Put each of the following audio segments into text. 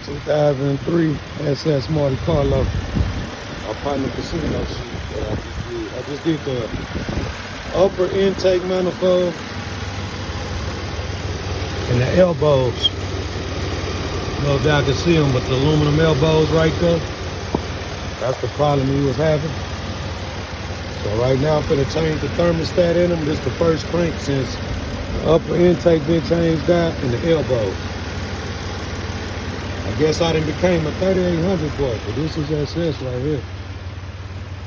2003 SS Monte Carlo. I partner casino shit that I just did. I just did the upper intake manifold and the elbows. I don't know if y'all can see them, but the aluminum elbows right there. That's the problem he was having. So right now I'm gonna change the thermostat in them. This is the first crank since the upper intake been changed out and the elbows. I guess I done became a 3800 boy, but this is SS right here.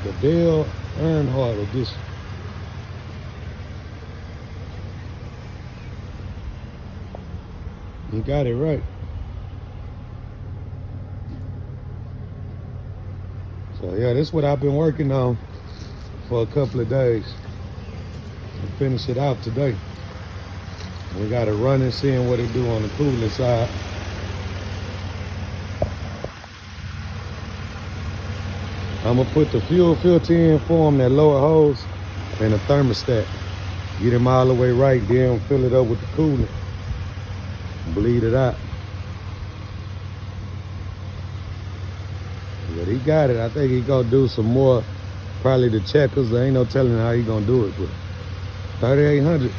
The Dell Earnhardt edition. You got it right. So yeah, this is what I've been working on for a couple of days. I'll finish it out today. We got it running, seeing what it do on the cooling side. I'm gonna put the fuel filter in for them, that lower hose, and the thermostat. Get them all the way right, then fill it up with the coolant. Bleed it out. But he got it. I think he gonna do some more, probably the checkers. There ain't no telling how he gonna do it, but 3800.